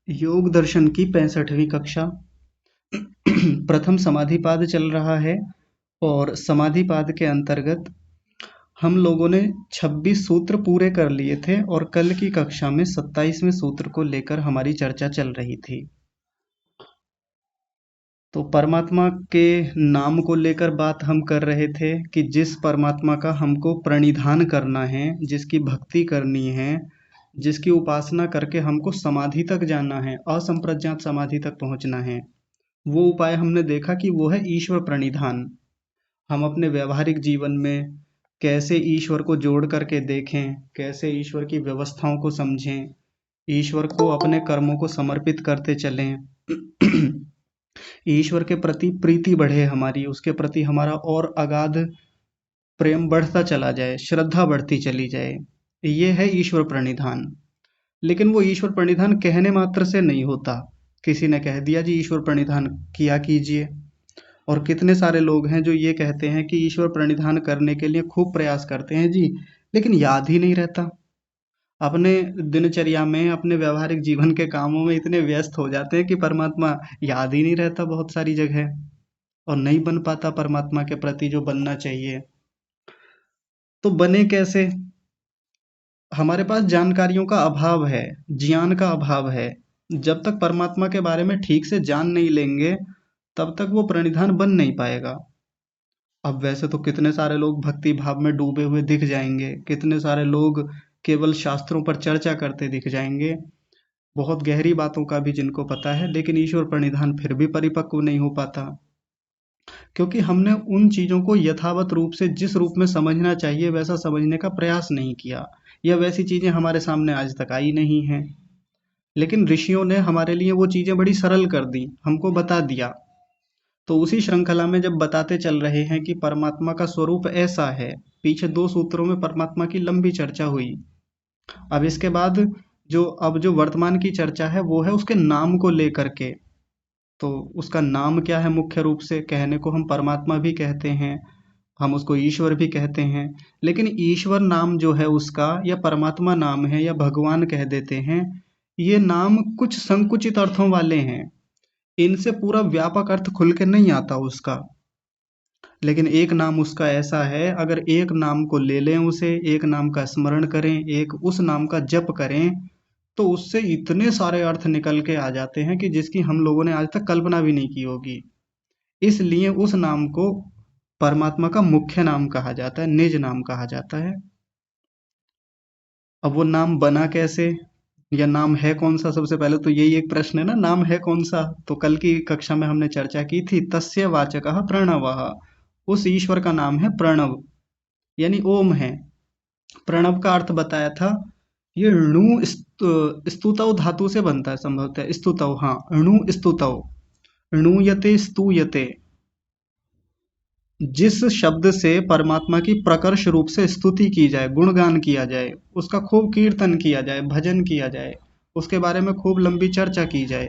योग दर्शन की 65वीं कक्षा। प्रथम समाधिपाद चल रहा है और समाधिपाद के अंतर्गत हम लोगों ने 26 सूत्र पूरे कर लिए थे और कल की कक्षा में 27वें सूत्र को लेकर हमारी चर्चा चल रही थी। तो परमात्मा के नाम को लेकर बात हम कर रहे थे कि जिस परमात्मा का हमको प्रणिधान करना है, जिसकी भक्ति करनी है, जिसकी उपासना करके हमको समाधि तक जाना है, असंप्रज्ञात समाधि तक पहुंचना है, वो उपाय हमने देखा कि वो है ईश्वर प्रणिधान। हम अपने व्यवहारिक जीवन में कैसे ईश्वर को जोड़ करके देखें, कैसे ईश्वर की व्यवस्थाओं को समझें, ईश्वर को अपने कर्मों को समर्पित करते चलें। ईश्वर के प्रति प्रीति बढ़े हमारी, उसके प्रति हमारा और अगाध प्रेम बढ़ता चला जाए, श्रद्धा बढ़ती चली जाए। ये है ईश्वर प्रणिधान। लेकिन वो ईश्वर प्रणिधान कहने मात्र से नहीं होता। किसी ने कह दिया जी ईश्वर प्रणिधान किया कीजिए, और कितने सारे लोग हैं जो ये कहते हैं कि ईश्वर प्रणिधान करने के लिए खूब प्रयास करते हैं जी, लेकिन याद ही नहीं रहता। अपने दिनचर्या में, अपने व्यावहारिक जीवन के कामों में इतने व्यस्त हो जाते हैं कि परमात्मा याद ही नहीं रहता बहुत सारी जगह, और नहीं बन पाता परमात्मा के प्रति जो बनना चाहिए। तो बने कैसे? हमारे पास जानकारियों का अभाव है, ज्ञान का अभाव है। जब तक परमात्मा के बारे में ठीक से जान नहीं लेंगे, तब तक वो प्रणिधान बन नहीं पाएगा। अब वैसे तो कितने सारे लोग भक्ति भाव में डूबे हुए दिख जाएंगे, कितने सारे लोग केवल शास्त्रों पर चर्चा करते दिख जाएंगे, बहुत गहरी बातों का भी जिनको पता है, लेकिन ईश्वर प्रणिधान फिर भी परिपक्व नहीं हो पाता, क्योंकि हमने उन चीजों को यथावत रूप से, जिस रूप में समझना चाहिए वैसा समझने का प्रयास नहीं किया, या वैसी चीजें हमारे सामने आज तक आई नहीं हैं। लेकिन ऋषियों ने हमारे लिए वो चीजें बड़ी सरल कर दी, हमको बता दिया। तो उसी श्रृंखला में जब बताते चल रहे हैं कि परमात्मा का स्वरूप ऐसा है, पीछे 2 सूत्रों में परमात्मा की लंबी चर्चा हुई। अब इसके बाद जो वर्तमान की चर्चा है वो है उसके नाम को लेकर के। तो उसका नाम क्या है? मुख्य रूप से कहने को हम परमात्मा भी कहते हैं, हम उसको ईश्वर भी कहते हैं, लेकिन ईश्वर नाम जो है उसका, या परमात्मा नाम है, या भगवान कह देते हैं, ये नाम कुछ संकुचित अर्थों वाले हैं। इनसे पूरा व्यापक अर्थ खुल के नहीं आता उसका। लेकिन एक नाम उसका ऐसा है, अगर एक नाम को ले लें, उसे एक नाम का स्मरण करें, एक उस नाम का जप करें, तो उससे इतने सारे अर्थ निकल के आ जाते हैं कि जिसकी हम लोगों ने आज तक कल्पना भी नहीं की होगी। इसलिए उस नाम को परमात्मा का मुख्य नाम कहा जाता है, निज नाम कहा जाता है। अब वो नाम बना कैसे, या नाम है कौन सा? सबसे पहले तो यही एक प्रश्न है ना, नाम है कौन सा? तो कल की कक्षा में हमने चर्चा की थी, तस्य वाचकः प्रणवः। उस ईश्वर का नाम है प्रणव, यानी ओम है। प्रणव का अर्थ बताया था, ये णु स्तुतौ धातु से बनता है संभवतः, स्तुतौ, हाँ, णु स्तुतौ, णूयते स्तूयते। जिस शब्द से परमात्मा की प्रकर्ष रूप से स्तुति की जाए, गुणगान किया जाए, उसका खूब कीर्तन किया जाए, भजन किया जाए, उसके बारे में खूब लंबी चर्चा की जाए,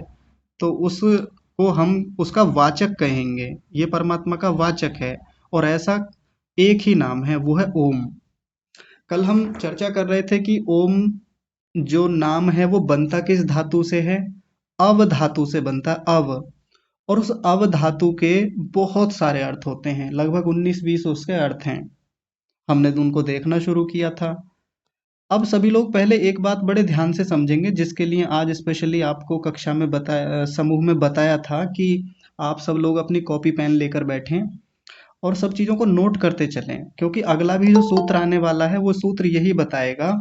तो उसको हम उसका वाचक कहेंगे। ये परमात्मा का वाचक है, और ऐसा एक ही नाम है, वो है ओम। कल हम चर्चा कर रहे थे कि ओम जो नाम है वो बनता किस धातु से है? अव धातु से बनता है, अव। और उस अव धातु के बहुत सारे अर्थ होते हैं, लगभग 19-20 उसके अर्थ हैं। हमने तो उनको देखना शुरू किया था। अब सभी लोग पहले एक बात बड़े ध्यान से समझेंगे, जिसके लिए आज स्पेशली आपको कक्षा में बताया, समूह में बताया था कि आप सब लोग अपनी कॉपी पेन लेकर बैठें और सब चीज़ों को नोट करते चलें, क्योंकि अगला भी जो सूत्र आने वाला है वो सूत्र यही बताएगा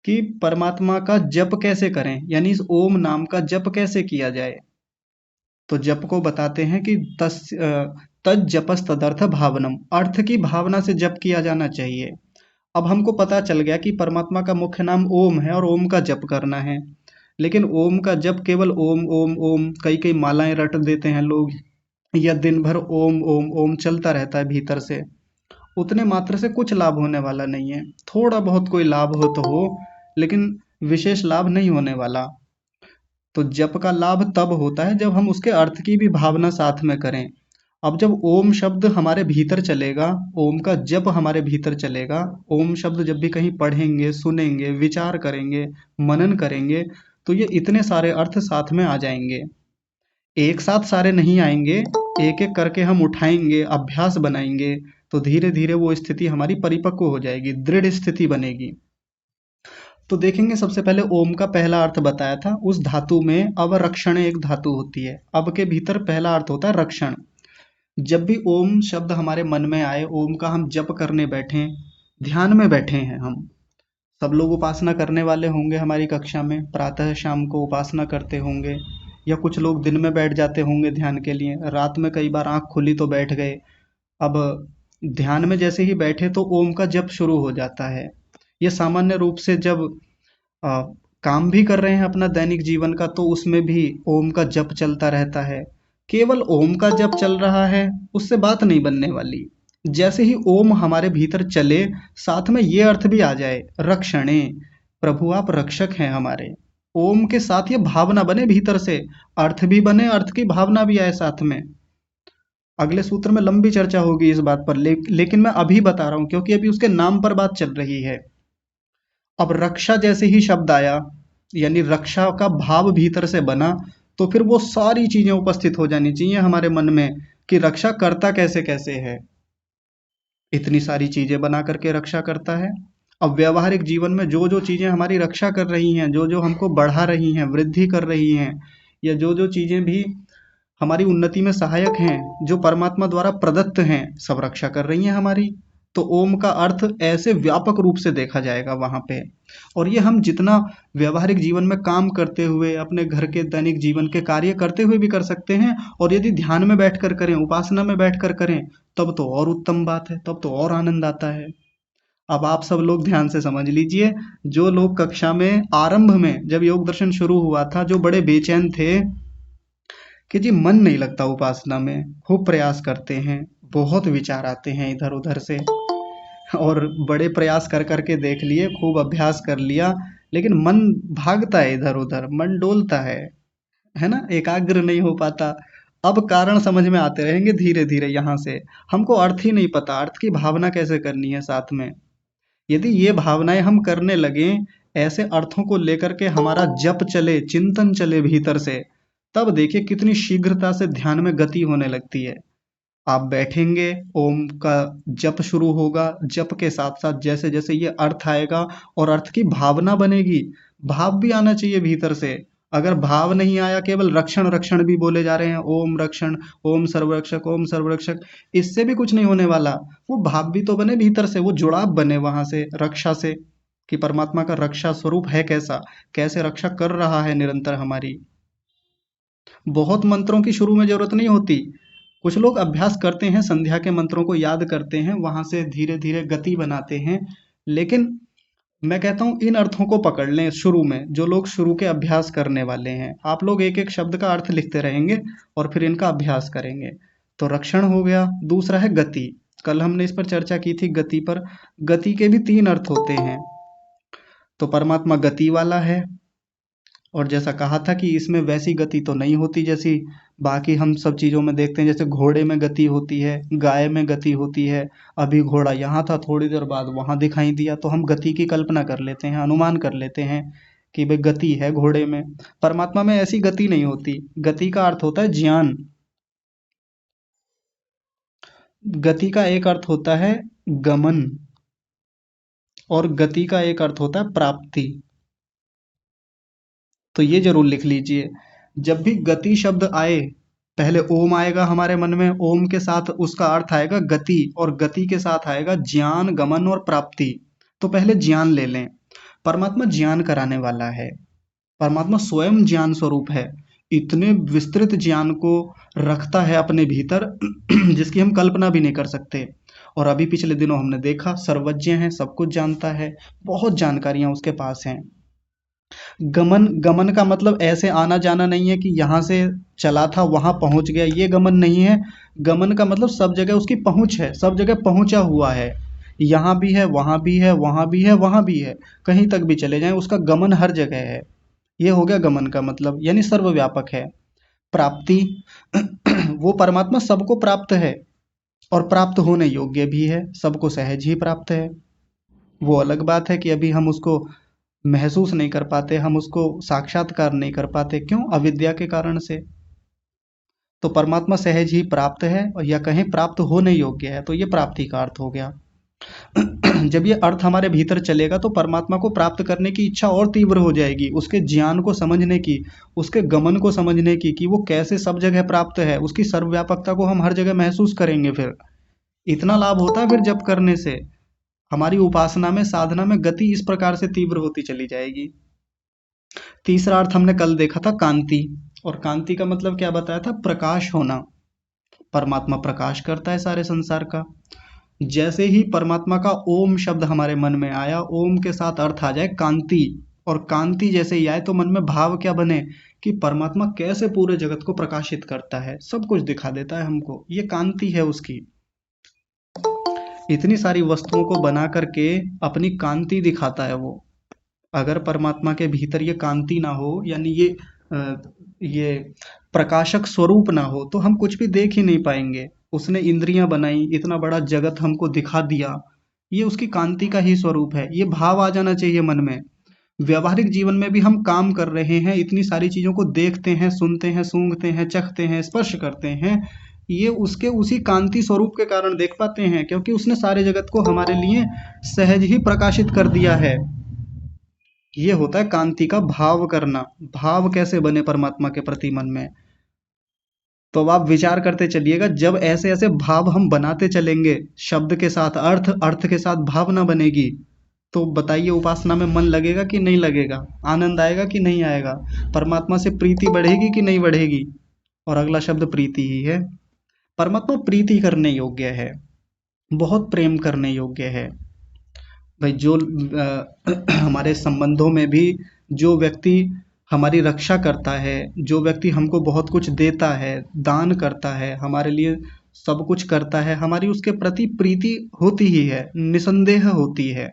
कि परमात्मा का जप कैसे करें, यानी इस ओम नाम का जप कैसे किया जाए। तो जप को बताते हैं कि तज जपस तदर्थ भावनम, अर्थ की भावना से जप किया जाना चाहिए। अब हमको पता चल गया कि परमात्मा का मुख्य नाम ओम है और ओम का जप करना है, लेकिन ओम का जप केवल ओम ओम ओम, कई कई मालाएं रट देते हैं लोग, या दिन भर ओम ओम ओम चलता रहता है भीतर से, उतने मात्र से कुछ लाभ होने वाला नहीं है। थोड़ा बहुत कोई लाभ हो तो हो, लेकिन विशेष लाभ नहीं होने वाला। तो जप का लाभ तब होता है जब हम उसके अर्थ की भी भावना साथ में करें। अब जब ओम शब्द हमारे भीतर चलेगा, ओम का जप हमारे भीतर चलेगा, ओम शब्द जब भी कहीं पढ़ेंगे, सुनेंगे, विचार करेंगे, मनन करेंगे, तो ये इतने सारे अर्थ साथ में आ जाएंगे। एक साथ सारे नहीं आएंगे, एक एक करके हम उठाएंगे, अभ्यास बनाएंगे, तो धीरे धीरे वो स्थिति हमारी परिपक्व हो जाएगी, दृढ़ स्थिति बनेगी। तो देखेंगे, सबसे पहले ओम का पहला अर्थ बताया था। उस धातु में अवरक्षण एक धातु होती है। अब के भीतर पहला अर्थ होता है रक्षण। जब भी ओम शब्द हमारे मन में आए, ओम का हम जप करने बैठे, ध्यान में बैठे हैं हम, सब लोग उपासना करने वाले होंगे हमारी कक्षा में, प्रातः शाम को उपासना करते होंगे, या कुछ लोग दिन में बैठ जाते होंगे ध्यान के लिए, रात में कई बार आंख खुली तो बैठ गए। अब ध्यान में जैसे ही बैठे तो ओम का जप शुरू हो जाता है। ये सामान्य रूप से जब अ, काम भी कर रहे हैं अपना दैनिक जीवन का, तो उसमें भी ओम का जप चलता रहता है। केवल ओम का जप चल रहा है उससे बात नहीं बनने वाली। जैसे ही ओम हमारे भीतर चले, साथ में ये अर्थ भी आ जाए, रक्षणे, प्रभु आप रक्षक हैं हमारे। ओम के साथ ये भावना बने भीतर से, अर्थ भी बने, अर्थ की भावना भी आए साथ में। अगले सूत्र में लंबी चर्चा होगी इस बात पर, लेकिन मैं अभी बता रहा हूं क्योंकि अभी उसके नाम पर बात चल रही है। अब रक्षा जैसे ही शब्द आया, यानी रक्षा का भाव भीतर से बना, तो फिर वो सारी चीजें उपस्थित हो जानी चाहिए हमारे मन में कि रक्षा करता कैसे कैसे है। इतनी सारी चीजें बना करके रक्षा करता है। अब व्यवहारिक जीवन में जो जो चीजें हमारी रक्षा कर रही हैं, जो जो हमको बढ़ा रही हैं, वृद्धि कर रही हैं, या जो जो चीजें भी हमारी उन्नति में सहायक हैं, जो परमात्मा द्वारा प्रदत्त हैं, सब रक्षा कर रही हैं हमारी। तो ओम का अर्थ ऐसे व्यापक रूप से देखा जाएगा वहां पे। और ये हम जितना व्यवहारिक जीवन में काम करते हुए, अपने घर के दैनिक जीवन के कार्य करते हुए भी कर सकते हैं, और यदि ध्यान में बैठकर करें, उपासना में बैठकर करें, तब तो और उत्तम बात है, तब तो और आनंद आता है। अब आप सब लोग ध्यान से समझ लीजिए, जो लोग कक्षा में आरंभ में जब योग दर्शन शुरू हुआ था, जो बड़े बेचैन थे कि जी मन नहीं लगता उपासना में, खूब प्रयास करते हैं, बहुत विचार आते हैं इधर उधर से, और बड़े प्रयास कर करके देख लिए, खूब अभ्यास कर लिया, लेकिन मन भागता है इधर उधर, मन डोलता है ना, एकाग्र नहीं हो पाता। अब कारण समझ में आते रहेंगे धीरे धीरे। यहाँ से हमको अर्थ ही नहीं पता, अर्थ की भावना कैसे करनी है साथ में। यदि ये भावनाएं हम करने लगे, ऐसे अर्थों को लेकर के हमारा जप चले, चिंतन चले भीतर से, तब देखिए कितनी शीघ्रता से ध्यान में गति होने लगती है। आप बैठेंगे, ओम का जप शुरू होगा, जप के साथ साथ जैसे जैसे ये अर्थ आएगा और अर्थ की भावना बनेगी, भाव भी आना चाहिए भीतर से। अगर भाव नहीं आया, केवल रक्षण रक्षण भी बोले जा रहे हैं, ओम रक्षण, ओम सर्वरक्षक, ओम सर्वरक्षक, इससे भी कुछ नहीं होने वाला। वो भाव भी तो बने भीतर से, वो जुड़ाव बने वहां से, रक्षा से, कि परमात्मा का रक्षा स्वरूप है कैसा, कैसे रक्षा कर रहा है निरंतर हमारी। बहुत मंत्रों की शुरू में जरूरत नहीं होती। कुछ लोग अभ्यास करते हैं, संध्या के मंत्रों को याद करते हैं, वहां से धीरे धीरे गति बनाते हैं। लेकिन मैं कहता हूं इन अर्थों को पकड़ लें शुरू में, जो लोग शुरू के अभ्यास करने वाले हैं। आप लोग एक एक शब्द का अर्थ लिखते रहेंगे और फिर इनका अभ्यास करेंगे। तो रक्षण हो गया। दूसरा है गति। कल हमने इस पर चर्चा की थी, गति पर। गति के भी तीन अर्थ होते हैं। तो परमात्मा गति वाला है, और जैसा कहा था कि इसमें वैसी गति तो नहीं होती जैसी बाकी हम सब चीज़ों में देखते हैं। जैसे घोड़े में गति होती है, गाय में गति होती है, अभी घोड़ा यहाँ था, थोड़ी देर बाद वहाँ दिखाई दिया, तो हम गति की कल्पना कर लेते हैं, अनुमान कर लेते हैं कि भाई गति है घोड़े में। परमात्मा में ऐसी गति नहीं होती। गति का अर्थ होता है ज्ञान। गति का एक अर्थ होता है गमन, और गति का एक अर्थ होता है प्राप्ति। तो ये जरूर लिख लीजिए, जब भी गति शब्द आए, पहले ओम आएगा हमारे मन में, ओम के साथ उसका अर्थ आएगा गति, और गति के साथ आएगा ज्ञान, गमन और प्राप्ति। तो पहले ज्ञान ले लें। परमात्मा ज्ञान कराने वाला है, परमात्मा स्वयं ज्ञान स्वरूप है, इतने विस्तृत ज्ञान को रखता है अपने भीतर जिसकी हम कल्पना भी नहीं कर सकते। और अभी पिछले दिनों हमने देखा, सर्वज्ञ है, सब कुछ जानता है, बहुत जानकारियां उसके पास हैं। गमन, गमन का मतलब ऐसे आना जाना नहीं है कि यहाँ से चला था वहां पहुंच गया, ये गमन नहीं है। गमन का मतलब सब जगह उसकी पहुंच है, सब जगह पहुंचा हुआ है, यहाँ भी है, वहां भी है, वहां भी है, वहां भी है, कहीं तक भी चले जाएं उसका गमन हर जगह है। ये हो गया गमन का मतलब, यानी सर्वव्यापक है। प्राप्ति वो परमात्मा सबको प्राप्त है, और प्राप्त होने योग्य भी है, सबको सहज ही प्राप्त है। वो अलग बात है कि अभी हम उसको महसूस नहीं कर पाते, हम उसको साक्षात्कार नहीं कर पाते। क्यों? अविद्या के कारण से। तो परमात्मा सहज ही प्राप्त है, और या कहें प्राप्त होने योग्य है, तो ये प्राप्ति का अर्थ हो गया। जब ये अर्थ हमारे भीतर चलेगा तो परमात्मा को प्राप्त करने की इच्छा और तीव्र हो जाएगी, उसके ज्ञान को समझने की, उसके गमन को समझने की, कि वो कैसे सब जगह प्राप्त है, उसकी सर्वव्यापकता को हम हर जगह महसूस करेंगे। फिर इतना लाभ होता है फिर जप करने से, हमारी उपासना में, साधना में गति इस प्रकार से तीव्र होती चली जाएगी। तीसरा अर्थ हमने कल देखा था कांति, और कांति का मतलब क्या बताया था? प्रकाश होना। परमात्मा प्रकाश करता है सारे संसार का। जैसे ही परमात्मा का ओम शब्द हमारे मन में आया, ओम के साथ अर्थ आ जाए कांति, और कांति जैसे ही आए तो मन में भाव क्या बने कि परमात्मा कैसे पूरे जगत को प्रकाशित करता है, सब कुछ दिखा देता है हमको, ये कांति है उसकी। इतनी सारी वस्तुओं को बना करके अपनी कांति दिखाता है वो। अगर परमात्मा के भीतर ये कांति ना हो, यानी ये प्रकाशक स्वरूप ना हो, तो हम कुछ भी देख ही नहीं पाएंगे। उसने इंद्रियां बनाई, इतना बड़ा जगत हमको दिखा दिया, ये उसकी कांति का ही स्वरूप है। ये भाव आ जाना चाहिए मन में। व्यवहारिक जीवन में भी हम काम कर रहे हैं, इतनी सारी चीजों को देखते हैं, सुनते हैं, सूंघते हैं, चखते हैं, स्पर्श करते हैं, ये उसके उसी कांति स्वरूप के कारण देख पाते हैं, क्योंकि उसने सारे जगत को हमारे लिए सहज ही प्रकाशित कर दिया है। ये होता है कांति का भाव करना। भाव कैसे बने परमात्मा के प्रति मन में? तो अब आप विचार करते चलिएगा, जब ऐसे ऐसे भाव हम बनाते चलेंगे, शब्द के साथ अर्थ, अर्थ के साथ भावना बनेगी, तो बताइए उपासना में मन लगेगा कि नहीं लगेगा? आनंद आएगा कि नहीं आएगा? परमात्मा से प्रीति बढ़ेगी कि नहीं बढ़ेगी? और अगला शब्द प्रीति ही है। परमात्मा प्रीति करने योग्य है, बहुत प्रेम करने योग्य है। भाई जो हमारे संबंधों में भी जो व्यक्ति हमारी रक्षा करता है, जो व्यक्ति हमको बहुत कुछ देता है, दान करता है, हमारे लिए सब कुछ करता है, हमारी उसके प्रति प्रीति होती ही है, निसंदेह होती है।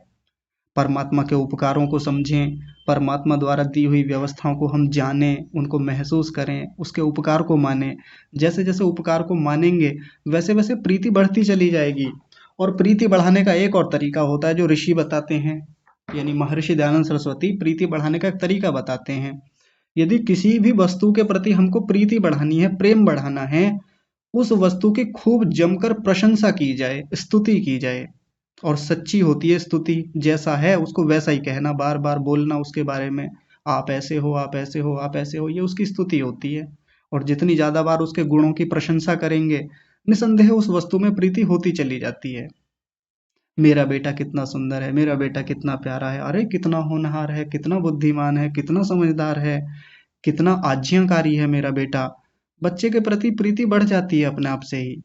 परमात्मा के उपकारों को समझें, परमात्मा द्वारा दी हुई व्यवस्थाओं को हम जानें, उनको महसूस करें, उसके उपकार को मानें। जैसे जैसे उपकार को मानेंगे, वैसे वैसे प्रीति बढ़ती चली जाएगी। और प्रीति बढ़ाने का एक और तरीका होता है जो ऋषि बताते हैं, यानी महर्षि दयानंद सरस्वती प्रीति बढ़ाने का एक तरीका बताते हैं। यदि किसी भी वस्तु के प्रति हमको प्रीति बढ़ानी है, प्रेम बढ़ाना है, उस वस्तु की खूब जमकर प्रशंसा की जाए, स्तुति की जाए। और सच्ची होती है स्तुति, जैसा है उसको वैसा ही कहना, बार बार बोलना उसके बारे में, आप ऐसे हो, आप ऐसे हो, आप ऐसे हो, ये उसकी स्तुति होती है। और जितनी ज्यादा बार उसके गुणों की प्रशंसा करेंगे, निसंदेह उस वस्तु में प्रीति होती चली जाती है। मेरा बेटा कितना सुंदर है, मेरा बेटा कितना प्यारा है, अरे कितना होनहार है, कितना बुद्धिमान है, कितना समझदार है, कितना आज्ञाकारी है मेरा बेटा। बच्चे के प्रति प्रीति बढ़ जाती है अपने आप से ही।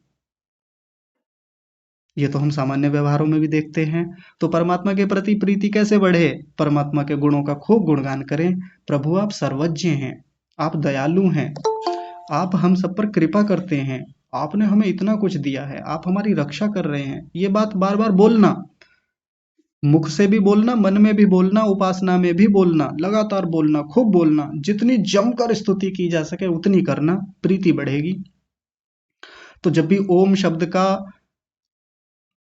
ये तो हम सामान्य व्यवहारों में भी देखते हैं। तो परमात्मा के प्रति प्रीति कैसे बढ़े? परमात्मा के गुणों का खूब गुणगान करें। प्रभु आप सर्वज्ञ हैं, आप दयालु हैं, आप हम सब पर कृपा करते हैं, आपने हमें इतना कुछ दिया है, आप हमारी रक्षा कर रहे हैं। ये बात बार बार बोलना, मुख से भी बोलना, मन में भी बोलना, उपासना में भी बोलना, लगातार बोलना, खूब बोलना, जितनी जमकर स्तुति की जा सके उतनी करना, प्रीति बढ़ेगी। तो जब भी ओम शब्द का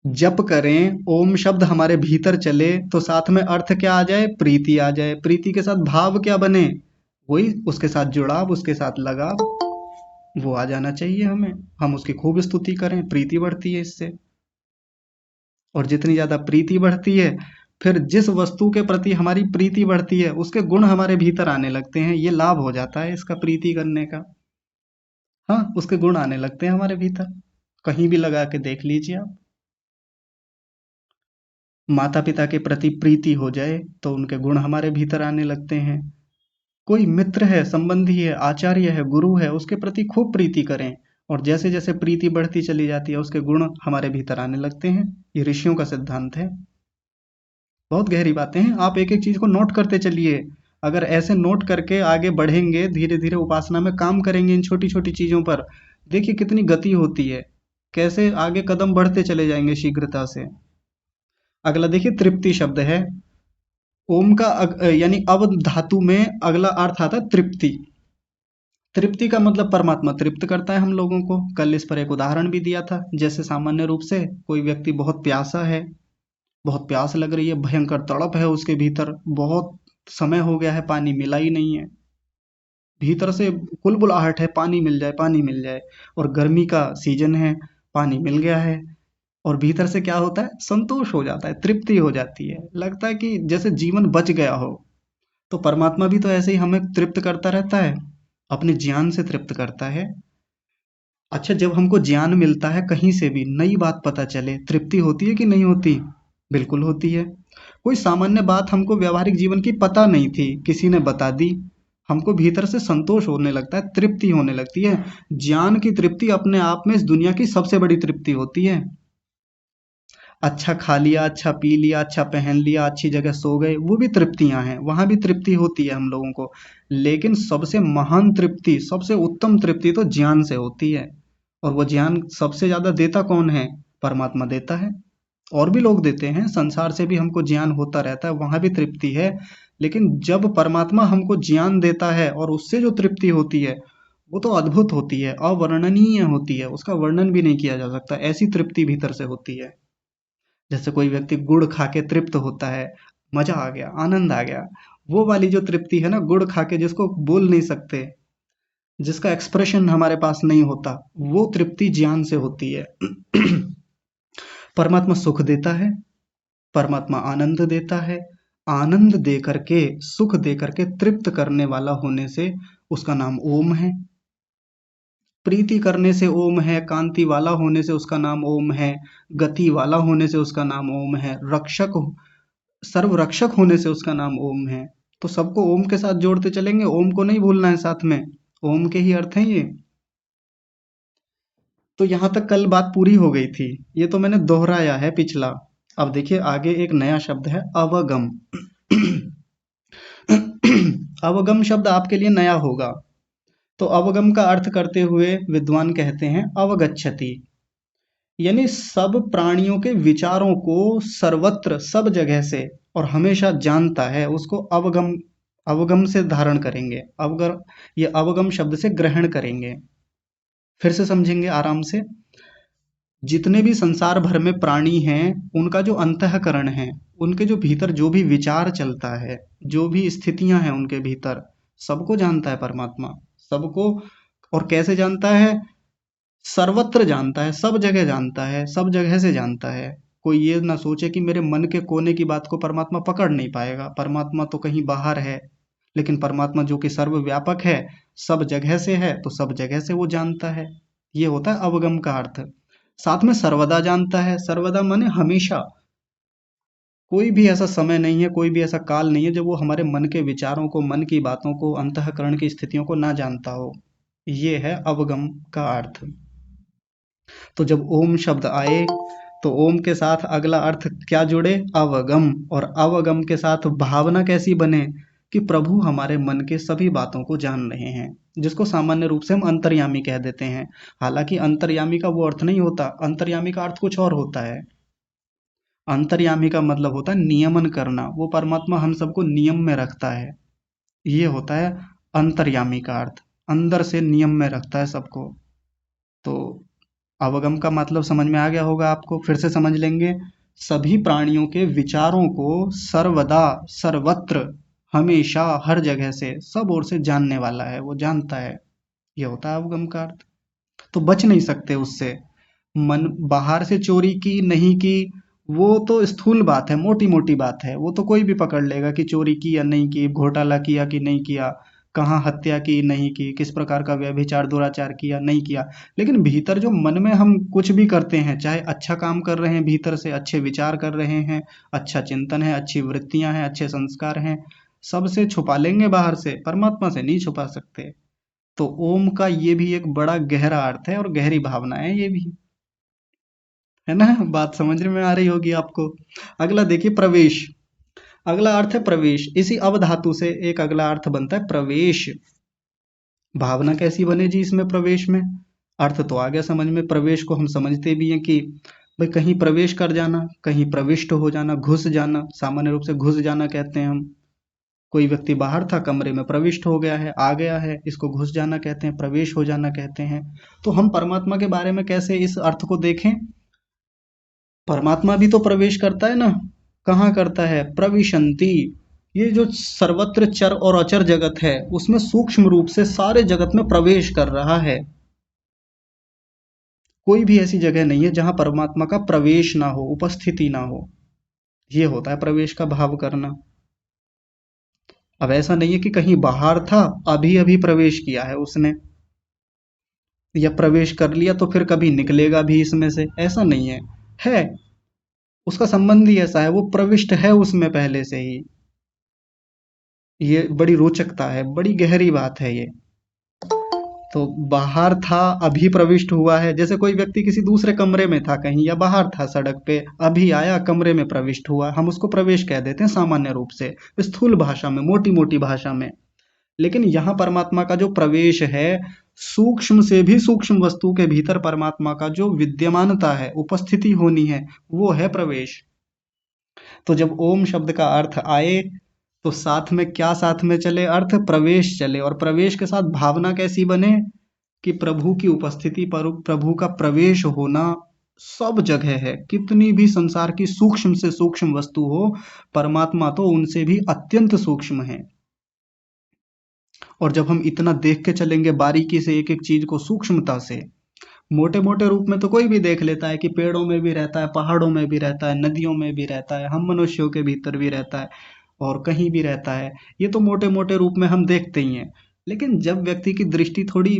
जप करें, ओम शब्द हमारे भीतर चले, तो साथ में अर्थ क्या आ जाए? प्रीति आ जाए। प्रीति के साथ भाव क्या बने? वही उसके साथ जुड़ाव, उसके साथ लगाव, वो आ जाना चाहिए हमें। हम उसकी खूब स्तुति करें, प्रीति बढ़ती है इससे। और जितनी ज्यादा प्रीति बढ़ती है, फिर जिस वस्तु के प्रति हमारी प्रीति बढ़ती है, उसके गुण हमारे भीतर आने लगते हैं। ये लाभ हो जाता है इसका, प्रीति करने का। हाँ, उसके गुण आने लगते हैं हमारे भीतर, कहीं भी लगा के देख लीजिए आप। माता पिता के प्रति प्रीति हो जाए तो उनके गुण हमारे भीतर आने लगते हैं। कोई मित्र है, संबंधी है, आचार्य है, गुरु है, उसके प्रति खूब प्रीति करें, और जैसे जैसे प्रीति बढ़ती चली जाती है, उसके गुण हमारे भीतर आने लगते हैं। ये ऋषियों का सिद्धांत है। बहुत गहरी बातें हैं, आप एक एक चीज को नोट करते चलिए। अगर ऐसे नोट करके आगे बढ़ेंगे, धीरे धीरे उपासना में काम करेंगे इन छोटी छोटी चीजों पर, देखिए कितनी गति होती है, कैसे आगे कदम बढ़ते चले जाएंगे शीघ्रता से। अगला देखिए, तृप्ति शब्द है। ओम का यानी अव धातु में अगला अर्थ आता है तृप्ति। तृप्ति का मतलब परमात्मा तृप्त करता है हम लोगों को। कल इस पर एक उदाहरण भी दिया था। जैसे सामान्य रूप से कोई व्यक्ति बहुत प्यासा है, बहुत प्यास लग रही है, भयंकर तड़प है उसके भीतर, बहुत समय हो गया है, पानी मिला ही नहीं है। भीतर से कुलबुलाहट है, पानी मिल जाए, पानी मिल जाए। और गर्मी का सीजन है, पानी मिल गया है, और भीतर से क्या होता है, संतोष हो जाता है, तृप्ति हो जाती है, लगता है कि जैसे जीवन बच गया हो। तो परमात्मा भी तो ऐसे ही हमें तृप्त करता रहता है, अपने ज्ञान से तृप्त करता है। अच्छा, जब हमको ज्ञान मिलता है, कहीं से भी नई बात पता चले, तृप्ति होती है कि नहीं होती? बिल्कुल होती है। कोई सामान्य बात हमको व्यवहारिक जीवन की पता नहीं थी, किसी ने बता दी, हमको भीतर से संतोष होने लगता है, तृप्ति होने लगती है। ज्ञान की तृप्ति अपने आप में इस दुनिया की सबसे बड़ी तृप्ति होती है। अच्छा खा लिया, अच्छा पी लिया, अच्छा पहन लिया, अच्छी जगह सो गए, वो भी तृप्तियां हैं, वहां भी तृप्ति होती है हम लोगों को। लेकिन सबसे महान तृप्ति, सबसे उत्तम तृप्ति तो ज्ञान से होती है। और वो ज्ञान सबसे ज्यादा देता कौन है? परमात्मा देता है। और भी लोग देते हैं, संसार से भी हमको ज्ञान होता रहता है, वहां भी तृप्ति है। लेकिन जब परमात्मा हमको ज्ञान देता है और उससे जो तृप्ति होती है, वो तो अद्भुत होती है, अवर्णनीय होती है, उसका वर्णन भी नहीं किया जा सकता, ऐसी तृप्ति भीतर से होती है। जैसे कोई व्यक्ति गुड़ खा के तृप्त होता है, मजा आ गया, आनंद आ गया, वो वाली जो तृप्ति है ना, गुड़ खा के, जिसको बोल नहीं सकते, जिसका एक्सप्रेशन हमारे पास नहीं होता, वो तृप्ति ज्ञान से होती है। परमात्मा सुख देता है, परमात्मा आनंद देता है। आनंद दे करके, सुख दे करके तृप्त करने वाला होने से उसका नाम ओम है। प्रीति करने से ओम है, कांति वाला होने से उसका नाम ओम है, गति वाला होने से उसका नाम ओम है, रक्षक, सर्व रक्षक होने से उसका नाम ओम है। तो सबको ओम के साथ जोड़ते चलेंगे, ओम को नहीं भूलना है साथ में, ओम के ही अर्थ हैं ये। तो यहां तक कल बात पूरी हो गई थी, ये तो मैंने दोहराया है पिछला। अब देखिए आगे एक नया शब्द है, अवगम। अवगम शब्द आपके लिए नया होगा। तो अवगम का अर्थ करते हुए विद्वान कहते हैं अवगच्छति, यानी सब प्राणियों के विचारों को सर्वत्र, सब जगह से और हमेशा जानता है, उसको अवगम, अवगम से धारण करेंगे, अवगर, ये अवगम शब्द से ग्रहण करेंगे। फिर से समझेंगे आराम से। जितने भी संसार भर में प्राणी हैं, उनका जो अंतःकरण है, उनके जो भीतर जो भी विचार चलता है, जो भी स्थितियां हैं उनके भीतर, सबको जानता है परमात्मा, सबको। और कैसे जानता है? सर्वत्र जानता है, सब जगह जानता है, सब जगह से जानता है। कोई ये ना सोचे कि मेरे मन के कोने की बात को परमात्मा पकड़ नहीं पाएगा, परमात्मा तो कहीं बाहर है। लेकिन परमात्मा जो कि सर्वव्यापक है, सब जगह से है, तो सब जगह से वो जानता है। ये होता है अवगम का अर्थ। साथ में सर्वदा जानता है, सर्वदा माने हमेशा। कोई भी ऐसा समय नहीं है, कोई भी ऐसा काल नहीं है जब वो हमारे मन के विचारों को, मन की बातों को, अंतःकरण की स्थितियों को ना जानता हो। ये है अवगम का अर्थ। तो जब ओम शब्द आए, तो ओम के साथ अगला अर्थ क्या जुड़े? अवगम। और अवगम के साथ भावना कैसी बने कि प्रभु हमारे मन के सभी बातों को जान रहे हैं, जिसको सामान्य रूप से हम अंतर्यामी कह देते हैं। हालांकि अंतर्यामी का वो अर्थ नहीं होता, अंतर्यामी का अर्थ कुछ और होता है। अंतर्यामी का मतलब होता है नियमन करना, वो परमात्मा हम सबको नियम में रखता है, ये होता है अंतर्यामी का अर्थ, अंदर से नियम में रखता है सबको। तो अवगम का मतलब समझ में आ गया होगा आपको, फिर से समझ लेंगे। सभी प्राणियों के विचारों को सर्वदा, सर्वत्र, हमेशा, हर जगह से, सब ओर से जानने वाला है, वो जानता है। ये होता है अवगम का अर्थ। तो बच नहीं सकते उससे। मन बाहर से चोरी की नहीं की, वो तो स्थूल बात है, मोटी मोटी बात है, वो तो कोई भी पकड़ लेगा कि चोरी की या नहीं की, घोटाला किया कि नहीं किया, कहाँ हत्या की नहीं की, किस प्रकार का व्यभिचार दुराचार किया नहीं किया। लेकिन भीतर जो मन में हम कुछ भी करते हैं, चाहे अच्छा काम कर रहे हैं, भीतर से अच्छे विचार कर रहे हैं, अच्छा चिंतन है, अच्छी वृत्तियां हैं, अच्छे संस्कार हैं, सबसे छुपा लेंगे बाहर से, परमात्मा से नहीं छुपा सकते। तो ओम का ये भी एक बड़ा गहरा अर्थ है और गहरी भावना है ये भी, है ना? बात समझ में आ रही होगी आपको। अगला देखिए, प्रवेश। अगला अर्थ है प्रवेश। इसी अवधातु से एक अगला अर्थ बनता है प्रवेश। भावना कैसी बने जी इसमें, प्रवेश में? अर्थ तो आ गया समझ में। प्रवेश को हम समझते भी हैं कि भाई कहीं प्रवेश कर जाना, कहीं प्रविष्ट हो जाना, घुस जाना, सामान्य रूप से घुस जाना कहते हैं हम। कोई व्यक्ति बाहर था, कमरे में प्रविष्ट हो गया है, आ गया है, इसको घुस जाना कहते हैं, प्रवेश हो जाना कहते हैं। तो हम परमात्मा के बारे में कैसे इस अर्थ को देखें? परमात्मा भी तो प्रवेश करता है ना। कहाँ करता है? प्रविशंति, ये जो सर्वत्र चर और अचर जगत है उसमें सूक्ष्म रूप से सारे जगत में प्रवेश कर रहा है। कोई भी ऐसी जगह नहीं है जहां परमात्मा का प्रवेश ना हो, उपस्थिति ना हो। ये होता है प्रवेश का भाव करना। अब ऐसा नहीं है कि कहीं बाहर था, अभी अभी प्रवेश किया है उसने, या प्रवेश कर लिया तो फिर कभी निकलेगा भी इसमें से, ऐसा नहीं है। है, उसका संबंध ही ऐसा है, वो प्रविष्ट है उसमें पहले से ही। ये बड़ी रोचकता है, बड़ी गहरी बात है ये। तो बाहर था, अभी प्रविष्ट हुआ है। जैसे कोई व्यक्ति किसी दूसरे कमरे में था कहीं, या बाहर था सड़क पे, अभी आया कमरे में प्रविष्ट हुआ, हम उसको प्रवेश कह देते हैं सामान्य रूप से, स्थूल भाषा में, मोटी मोटी भाषा में। लेकिन यहाँ परमात्मा का जो प्रवेश है, सूक्ष्म से भी सूक्ष्म वस्तु के भीतर परमात्मा का जो विद्यमानता है, उपस्थिति होनी है, वो है प्रवेश। तो जब ओम शब्द का अर्थ आए, तो साथ में क्या साथ में चले, अर्थ प्रवेश चले। और प्रवेश के साथ भावना कैसी बने कि प्रभु की उपस्थिति पर, प्रभु का प्रवेश होना सब जगह है। कितनी भी संसार की सूक्ष्म से सूक्ष्म वस्तु हो, परमात्मा तो उनसे भी अत्यंत सूक्ष्म है। और जब हम इतना देख के चलेंगे बारीकी से एक एक चीज को, सूक्ष्मता से, मोटे मोटे रूप में तो कोई भी देख लेता है कि पेड़ों में भी रहता है, पहाड़ों में भी रहता है, नदियों में भी रहता है, हम मनुष्यों के भीतर भी रहता है, और कहीं भी रहता है। ये तो मोटे मोटे रूप में हम देखते ही हैं। लेकिन जब व्यक्ति की दृष्टि थोड़ी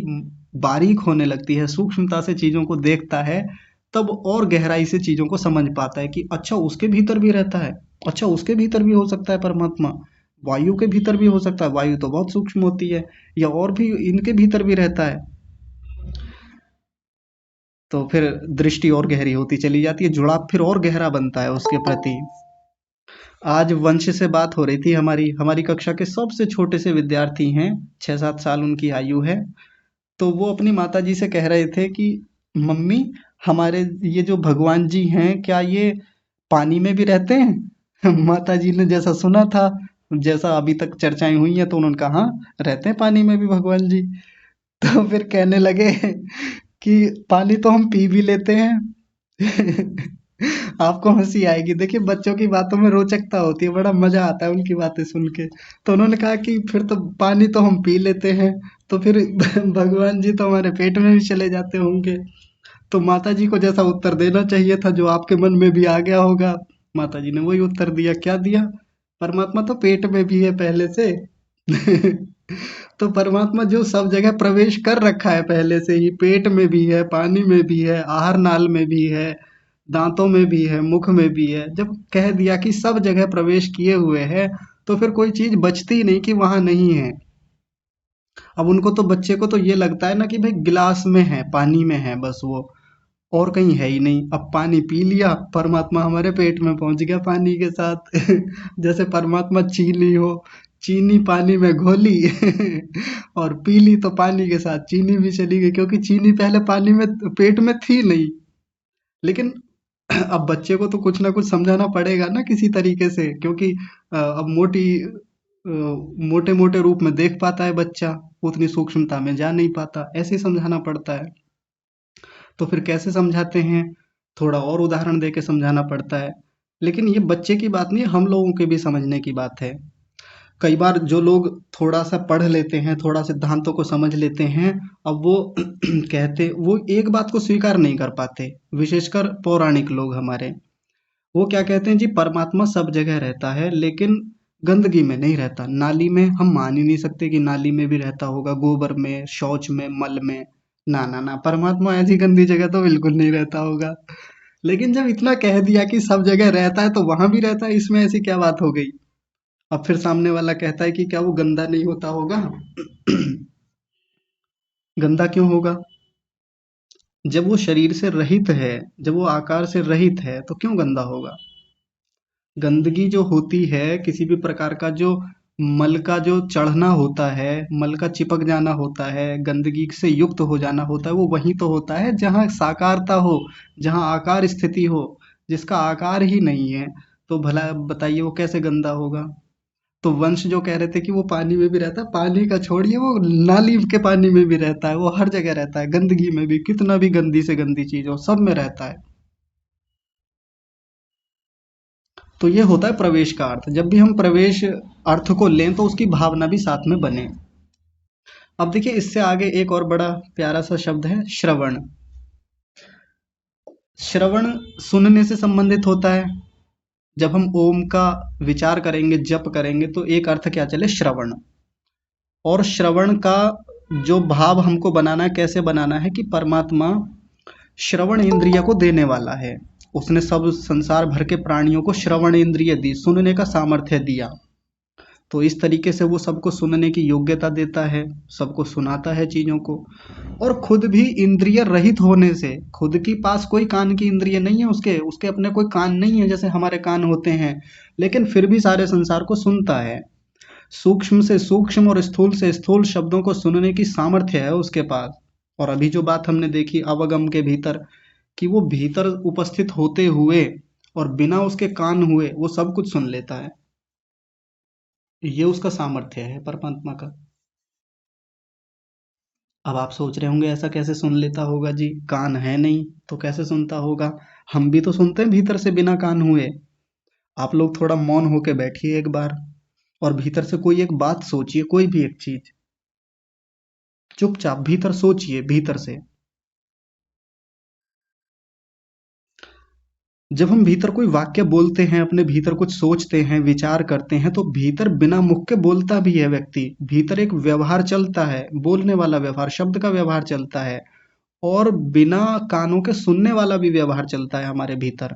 बारीक होने लगती है, सूक्ष्मता से चीजों को देखता है, तब और गहराई से चीजों को समझ पाता है कि अच्छा उसके भीतर भी रहता है, अच्छा उसके भीतर भी हो सकता है परमात्मा, वायु के भीतर भी हो सकता है, वायु तो बहुत सूक्ष्म होती है, या और भी इनके भीतर भी रहता है। तो फिर दृष्टि और गहरी होती चली जाती है, जुड़ाव फिर और गहरा बनता है उसके प्रति। आज वंश से बात हो रही थी, हमारी हमारी कक्षा के सबसे छोटे से विद्यार्थी हैं, 6-7 साल उनकी आयु है। तो वो अपनी माता जी से कह रहे थे कि मम्मी, हमारे ये जो भगवान जी हैं, क्या ये पानी में भी रहते हैं? माता जी ने जैसा सुना था, जैसा अभी तक चर्चाएं हुई हैं, तो उन्होंने कहा हाँ, रहते हैं पानी में भी भगवान जी। तो फिर कहने लगे कि पानी तो हम पी भी लेते हैं। आपको हंसी आएगी, देखिए बच्चों की बातों में रोचकता होती है, बड़ा मजा आता है उनकी बातें सुन के। तो उन्होंने कहा कि फिर तो पानी तो हम पी लेते हैं, तो फिर भगवान जी तो हमारे पेट में भी चले जाते होंगे। तो माता जी को जैसा उत्तर देना चाहिए था, जो आपके मन में भी आ गया होगा, माता जी ने वही उत्तर दिया। क्या दिया? परमात्मा तो पेट में भी है पहले से। तो परमात्मा जो सब जगह प्रवेश कर रखा है पहले से ही, पेट में भी है, पानी में भी है, आहार नाल में भी है, दांतों में भी है, मुख में भी है। जब कह दिया कि सब जगह प्रवेश किए हुए है, तो फिर कोई चीज बचती ही नहीं कि वहां नहीं है। अब उनको तो, बच्चे को तो ये लगता है ना कि भाई गिलास में है, पानी में है, बस वो, और कहीं है ही नहीं। अब पानी पी लिया, परमात्मा हमारे पेट में पहुंच गया पानी के साथ। जैसे परमात्मा चीनी हो, चीनी पानी में घोली और पी ली, तो पानी के साथ चीनी भी चली गई, क्योंकि चीनी पहले पानी में, पेट में थी नहीं। लेकिन अब बच्चे को तो कुछ ना कुछ समझाना पड़ेगा ना किसी तरीके से, क्योंकि अब मोटे मोटे रूप में देख पाता है बच्चा, उतनी सूक्ष्मता में जा नहीं पाता, ऐसे ही समझाना पड़ता है। तो फिर कैसे समझाते हैं? थोड़ा और उदाहरण देके समझाना पड़ता है। लेकिन ये बच्चे की बात नहीं, हम लोगों के भी समझने की बात है। कई बार जो लोग थोड़ा सा पढ़ लेते हैं, थोड़ा सिद्धांतों को समझ लेते हैं, अब वो कहते, वो एक बात को स्वीकार नहीं कर पाते, विशेषकर पौराणिक लोग हमारे। वो क्या कहते हैं जी, परमात्मा सब जगह रहता है, लेकिन गंदगी में नहीं रहता। नाली में हम मान ही नहीं सकते कि नाली में भी रहता होगा, गोबर में, शौच में, मल में। ना ना ना, परमात्मा ऐसी गंदी जगह तो बिल्कुल नहीं रहता होगा। लेकिन जब इतना कह दिया कि सब जगह रहता है, तो वहां भी रहता है, इसमें ऐसी क्या बात हो गई? अब फिर सामने वाला कहता है कि क्या वो गंदा नहीं होता होगा? गंदा क्यों होगा? जब वो शरीर से रहित है, जब वो आकार से रहित है, तो क्यों गंदा होगा? गंदगी जो होती है, किसी भी प्रकार का जो मल का जो चढ़ना होता है, मल का चिपक जाना होता है, गंदगी से युक्त हो जाना होता है, वो वहीं तो होता है जहाँ साकारता हो, जहाँ आकार स्थिति हो। जिसका आकार ही नहीं है, तो भला बताइए वो कैसे गंदा होगा? तो वंश जो कह रहे थे कि वो पानी में भी रहता है, पानी का छोड़िए, वो नाली के पानी में भी रहता है, वो हर जगह रहता है, गंदगी में भी, कितना भी गंदी से गंदी चीज हो, सब में रहता है। तो ये होता है प्रवेश का अर्थ। जब भी हम प्रवेश अर्थ को लें तो उसकी भावना भी साथ में बने। अब देखिए इससे आगे एक और बड़ा प्यारा सा शब्द है श्रवण। श्रवण सुनने से संबंधित होता है। जब हम ओम का विचार करेंगे, जप करेंगे, तो एक अर्थ क्या चले, श्रवण। और श्रवण का जो भाव हमको बनाना है, कैसे बनाना है कि परमात्मा श्रवण इंद्रिय को देने वाला है। उसने सब संसार भर के प्राणियों को श्रवण इंद्रिय दी, सुनने का सामर्थ्य दिया। तो इस तरीके से वो सबको सुनने की योग्यता देता है, सबको सुनाता है चीजों को। और खुद भी इंद्रिय रहित होने से, खुद के पास कोई कान की इंद्रिय नहीं है, उसके उसके अपने कोई कान नहीं है जैसे हमारे कान होते हैं, लेकिन फिर भी सारे संसार को सुनता है। सूक्ष्म से सूक्ष्म और स्थूल से स्थूल शब्दों को सुनने की सामर्थ्य है उसके पास। और अभी जो बात हमने देखी अवगम के भीतर, कि वो भीतर उपस्थित होते हुए और बिना उसके कान हुए वो सब कुछ सुन लेता है। ये उसका सामर्थ्य है परमात्मा का। अब आप सोच रहे होंगे ऐसा कैसे सुन लेता होगा जी, कान है नहीं तो कैसे सुनता होगा। हम भी तो सुनते हैं भीतर से बिना कान हुए। आप लोग थोड़ा मौन होके बैठिए एक बार, और भीतर से कोई एक बात सोचिए, कोई भी एक चीज चुपचाप भीतर सोचिए, भीतर से। जब हम भीतर कोई वाक्य बोलते हैं, अपने भीतर कुछ सोचते हैं, विचार करते हैं, तो भीतर बिना मुख के बोलता भी है व्यक्ति। भीतर एक व्यवहार चलता है, बोलने वाला व्यवहार, शब्द का व्यवहार चलता है। और बिना कानों के सुनने वाला भी व्यवहार चलता है हमारे भीतर।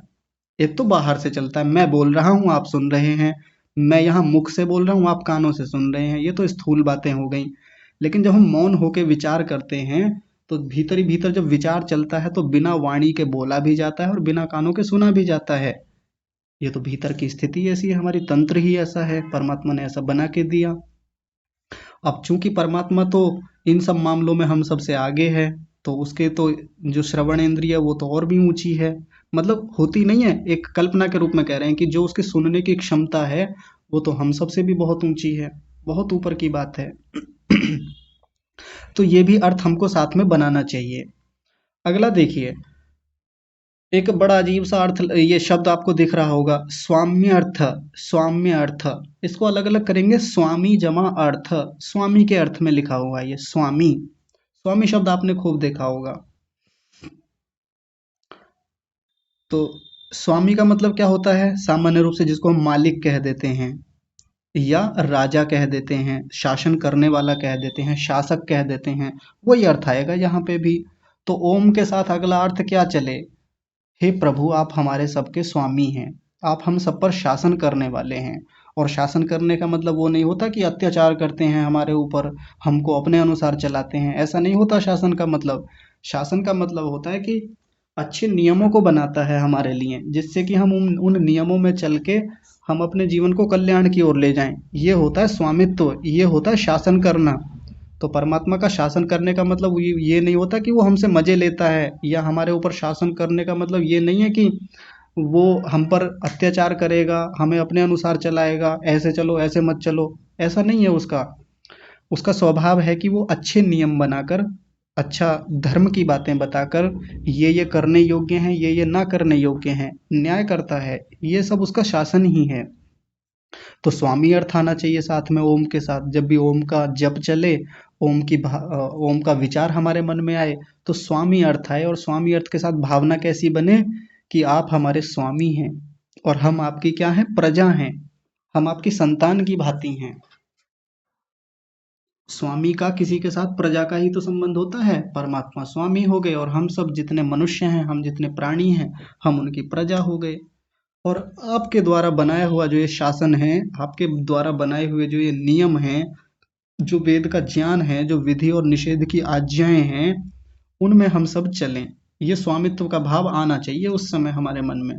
एक तो बाहर से चलता है, मैं बोल रहा हूँ, आप सुन रहे हैं। मैं यहाँ मुख से बोल रहा हूँ, आप कानों से सुन रहे हैं। ये तो स्थूल बातें हो गई। लेकिन जब हम मौन होके विचार करते हैं, तो भीतर ही भीतर जब विचार चलता है, तो बिना वाणी के बोला भी जाता है और बिना कानों के सुना भी जाता है। ये तो भीतर की स्थिति ऐसी है, हमारी तंत्र ही ऐसा है, परमात्मा ने ऐसा बना के दिया। अब चूंकि परमात्मा तो इन सब मामलों में हम सबसे आगे है, तो उसके तो जो श्रवण इंद्रिय है वो तो और भी ऊंची है। मतलब होती नहीं है, एक कल्पना के रूप में कह रहे हैं कि जो उसके सुनने की क्षमता है वो तो हम सबसे भी बहुत ऊंची है, बहुत ऊपर की बात है। तो ये भी अर्थ हमको साथ में बनाना चाहिए। अगला देखिए, एक बड़ा अजीब सा अर्थ, ये शब्द आपको दिख रहा होगा, स्वाम्य अर्थ। स्वाम्य अर्थ, इसको अलग अलग करेंगे, स्वामी जमा अर्थ। स्वामी के अर्थ में लिखा हुआ है ये स्वामी। स्वामी शब्द आपने खूब देखा होगा। तो स्वामी का मतलब क्या होता है, सामान्य रूप से जिसको हम मालिक कह देते हैं, या राजा कह देते हैं, शासन करने वाला कह देते हैं, शासक कह देते हैं, वही अर्थ आएगा यहाँ पे भी। तो ओम के साथ अगला अर्थ क्या चले, हे प्रभु आप हमारे सबके स्वामी हैं, आप हम सब पर शासन करने वाले हैं। और शासन करने का मतलब वो नहीं होता कि अत्याचार करते हैं हमारे ऊपर, हमको अपने अनुसार चलाते हैं, ऐसा नहीं होता शासन का मतलब। शासन का मतलब होता है कि अच्छे नियमों को बनाता है हमारे लिए, जिससे कि हम उन नियमों में चल के हम अपने जीवन को कल्याण की ओर ले जाएं। ये होता है स्वामित्व, ये होता है शासन करना। तो परमात्मा का शासन करने का मतलब ये नहीं होता कि वो हमसे मजे लेता है, या हमारे ऊपर शासन करने का मतलब ये नहीं है कि वो हम पर अत्याचार करेगा, हमें अपने अनुसार चलाएगा, ऐसे चलो ऐसे मत चलो। ऐसा नहीं है उसका। उसका स्वभाव है कि वो अच्छे नियम बनाकर, अच्छा धर्म की बातें बताकर, ये करने योग्य हैं, ये ना करने योग्य हैं, न्याय करता है। ये सब उसका शासन ही है। तो स्वामी अर्थ आना चाहिए साथ में ओम के साथ। जब भी ओम का जप चले, ओम का विचार हमारे मन में आए, तो स्वामी अर्थ आए। और स्वामी अर्थ के साथ भावना कैसी बने कि आप हमारे स्वामी हैं और हम आपकी क्या हैं, प्रजा हैं, हम आपकी संतान की भांति हैं। स्वामी का किसी के साथ प्रजा का ही तो संबंध होता है। परमात्मा स्वामी हो गए और हम सब जितने मनुष्य हैं, हम जितने प्राणी हैं, हम उनकी प्रजा हो गए। और आपके द्वारा बनाया हुआ जो ये शासन है, आपके द्वारा बनाए हुए जो ये नियम हैं, जो वेद का ज्ञान है, जो विधि और निषेध की आज्ञाएं हैं, उनमें हम सब चलें। ये स्वामित्व का भाव आना चाहिए उस समय हमारे मन में।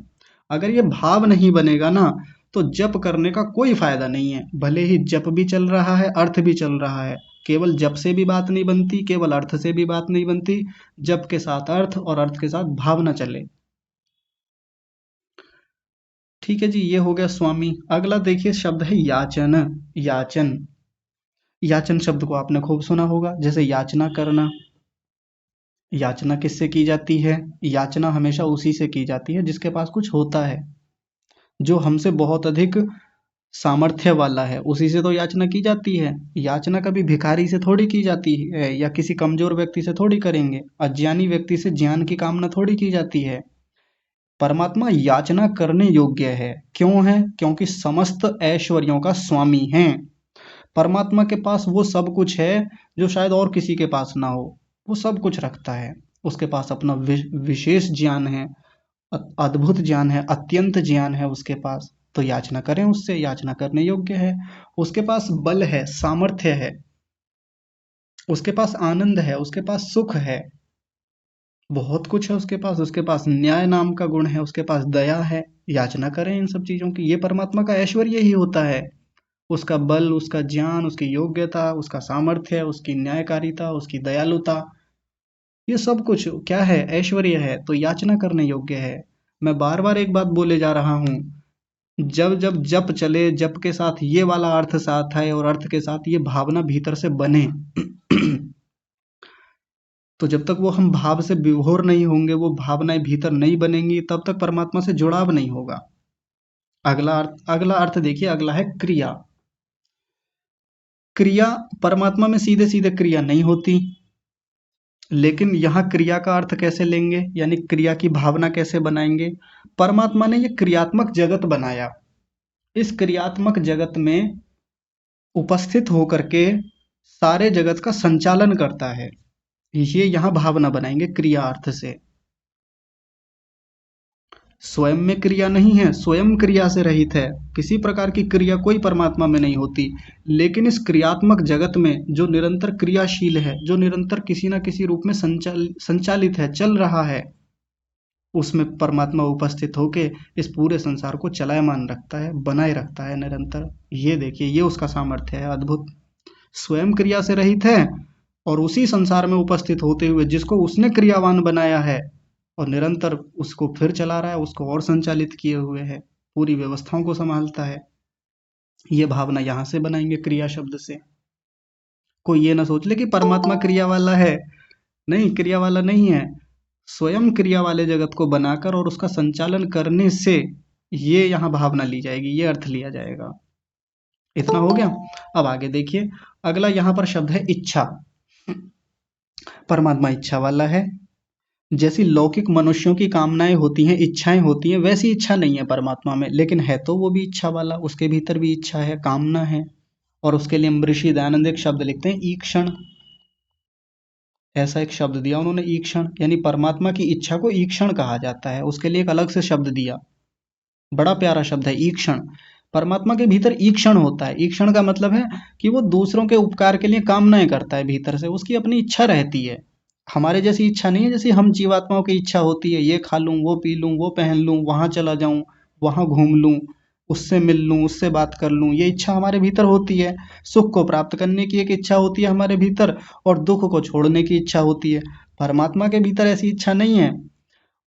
अगर ये भाव नहीं बनेगा ना, तो जप करने का कोई फायदा नहीं है। भले ही जप भी चल रहा है, अर्थ भी चल रहा है, केवल जप से भी बात नहीं बनती, केवल अर्थ से भी बात नहीं बनती। जप के साथ अर्थ और अर्थ के साथ भावना चले। ठीक है जी, ये हो गया स्वामी। अगला देखिए शब्द है याचन। याचन, याचन शब्द को आपने खूब सुना होगा, जैसे याचना करना। याचना किससे की जाती है, याचना हमेशा उसी से की जाती है जिसके पास कुछ होता है। जो हमसे बहुत अधिक सामर्थ्य वाला है, उसी से तो याचना की जाती है। याचना कभी भिखारी से थोड़ी की जाती है, या किसी कमजोर व्यक्ति से थोड़ी करेंगे। अज्ञानी व्यक्ति से ज्ञान की कामना थोड़ी की जाती है। परमात्मा याचना करने योग्य है। क्यों है? क्योंकि समस्त ऐश्वर्यों का स्वामी है। परमात्मा के पास वो सब कुछ है जो शायद और किसी के पास ना हो। वो सब कुछ रखता है। उसके पास अपना विशेष ज्ञान है, अद्भुत ज्ञान है, अत्यंत ज्ञान है उसके पास। तो याचना करें उससे, याचना करने योग्य है। उसके पास बल है, सामर्थ्य है, उसके पास आनंद है, उसके पास सुख है, बहुत कुछ है उसके पास। उसके पास न्याय नाम का गुण है, उसके पास दया है। याचना करें इन सब चीजों की। ये परमात्मा का ऐश्वर्य ही होता है। उसका बल, उसका ज्ञान, उसकी योग्यता, उसका सामर्थ्य, उसकी न्यायकारिता, उसकी दयालुता, ये सब कुछ क्या है? ऐश्वर्य है। तो याचना करने योग्य है। मैं बार बार एक बात बोले जा रहा हूँ, जब जब जप चले, जप के साथ ये वाला अर्थ साथ है और अर्थ के साथ ये भावना भीतर से बने तो जब तक वो हम भाव से विभोर नहीं होंगे, वो भावनाएं भीतर नहीं बनेंगी, तब तक परमात्मा से जुड़ाव नहीं होगा। अगला अर्थ देखिए, अगला है क्रिया। क्रिया, परमात्मा में सीधे सीधे क्रिया नहीं होती, लेकिन यहाँ क्रिया का अर्थ कैसे लेंगे, यानी क्रिया की भावना कैसे बनाएंगे? परमात्मा ने ये क्रियात्मक जगत बनाया। इस क्रियात्मक जगत में उपस्थित होकर के सारे जगत का संचालन करता है। ये यहाँ भावना बनाएंगे क्रिया अर्थ से। स्वयं में क्रिया नहीं है, स्वयं क्रिया से रहित है। किसी प्रकार की क्रिया कोई परमात्मा में नहीं होती। लेकिन इस क्रियात्मक जगत में जो निरंतर क्रियाशील है, जो निरंतर किसी न किसी रूप में संचालित है, चल रहा है, उसमें परमात्मा उपस्थित होके इस पूरे संसार को चलायमान रखता है, बनाए रखता है निरंतर। ये देखिए, ये उसका सामर्थ्य है अद्भुत। स्वयं क्रिया से रहित है, और उसी संसार में उपस्थित होते हुए जिसको उसने क्रियावान बनाया है और निरंतर उसको फिर चला रहा है, उसको और संचालित किए हुए है, पूरी व्यवस्थाओं को संभालता है। ये भावना यहाँ से बनाएंगे क्रिया शब्द से। कोई ये ना सोच ले कि परमात्मा क्रिया वाला है। नहीं, क्रिया वाला नहीं है। स्वयं क्रिया वाले जगत को बनाकर और उसका संचालन करने से ये यहाँ भावना ली जाएगी, ये अर्थ लिया जाएगा। इतना हो गया। अब आगे देखिए, अगला यहाँ पर शब्द है इच्छा। परमात्मा इच्छा वाला है। जैसी लौकिक मनुष्यों की कामनाएं होती हैं, इच्छाएं होती हैं, वैसी इच्छा नहीं है परमात्मा में, लेकिन है तो वो भी इच्छा वाला। उसके भीतर भी इच्छा है, कामना है। और उसके लिए ऋषि दयानंद एक शब्द लिखते हैं, ईक्षण। ऐसा एक शब्द दिया उन्होंने, ईक्षण। यानी परमात्मा की इच्छा को ईक्षण कहा जाता है। उसके लिए एक अलग से शब्द दिया, बड़ा प्यारा शब्द है, ईक्षण। परमात्मा के भीतर ईक्षण होता है। ईक्षण का मतलब है कि वो दूसरों के उपकार के लिए कामनाएं करता है भीतर से, उसकी अपनी इच्छा रहती है। हमारे जैसी इच्छा नहीं है, जैसी हम जीवात्माओं की इच्छा होती है, ये खा लूं, वो पी लूं, वो पहन लूं, वहां चला जाऊं, वहां घूम लूं, उससे मिल लूं, उससे बात कर लूं, ये इच्छा हमारे भीतर होती है। सुख को प्राप्त करने की एक इच्छा होती है हमारे भीतर, और दुख को छोड़ने की इच्छा होती है। परमात्मा के भीतर ऐसी इच्छा नहीं है।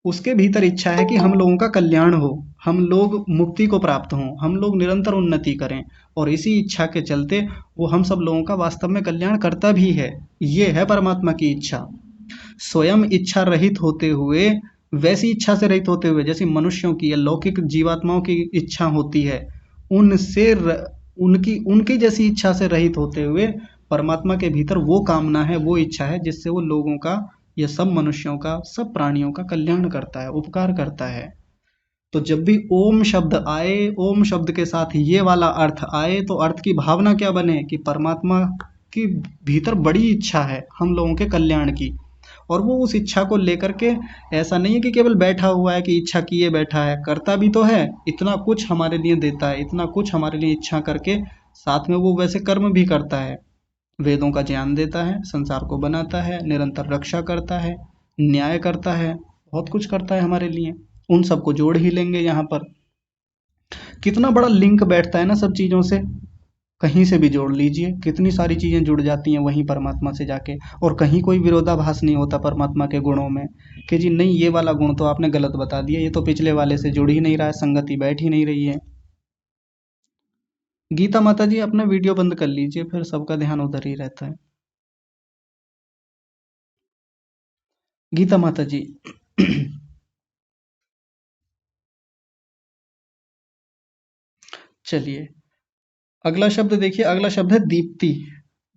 उसके भीतर इच्छा है कि हम लोगों का कल्याण हो, हम लोग मुक्ति को प्राप्त हों, हम लोग निरंतर उन्नति करें। और इसी इच्छा के चलते वो हम सब लोगों का वास्तव में कल्याण करता भी है। ये है परमात्मा की इच्छा। स्वयं इच्छा रहित होते हुए, वैसी इच्छा से रहित होते हुए जैसी मनुष्यों की या लौकिक जीवात्माओं की इच्छा होती है, उनसे उनकी उनकी जैसी इच्छा से रहित होते हुए परमात्मा के भीतर वो कामना है, वो इच्छा है, जिससे वो लोगों का या सब मनुष्यों का, सब प्राणियों का कल्याण करता है, उपकार करता है। तो जब भी ओम शब्द आए, ओम शब्द के साथ ये वाला अर्थ आए, तो अर्थ की भावना क्या बने कि परमात्मा की भीतर बड़ी इच्छा है हम लोगों के कल्याण की। और वो उस इच्छा को लेकर के, ऐसा नहीं है कि केवल बैठा हुआ है कि इच्छा किए बैठा है, करता भी तो है। इतना कुछ हमारे लिए देता है, इतना कुछ हमारे लिए इच्छा करके साथ में वो वैसे कर्म भी करता है। वेदों का ज्ञान देता है, संसार को बनाता है, निरंतर रक्षा करता है, न्याय करता है, बहुत कुछ करता है हमारे लिए। उन सबको जोड़ ही लेंगे यहाँ पर। कितना बड़ा लिंक बैठता है ना सब चीज़ों से। कहीं से भी जोड़ लीजिए, कितनी सारी चीज़ें जुड़ जाती हैं वहीं परमात्मा से जाके। और कहीं कोई विरोधाभास नहीं होता परमात्मा के गुणों में, कि जी नहीं, ये वाला गुण तो आपने गलत बता दिया, ये तो पिछले वाले से जुड़ ही नहीं रहा है, संगति बैठ ही नहीं रही है। गीता माता जी, अपना वीडियो बंद कर लीजिए, फिर सबका ध्यान उधर ही रहता है। गीता माता जी चलिए अगला शब्द देखिए, अगला शब्द है दीप्ति।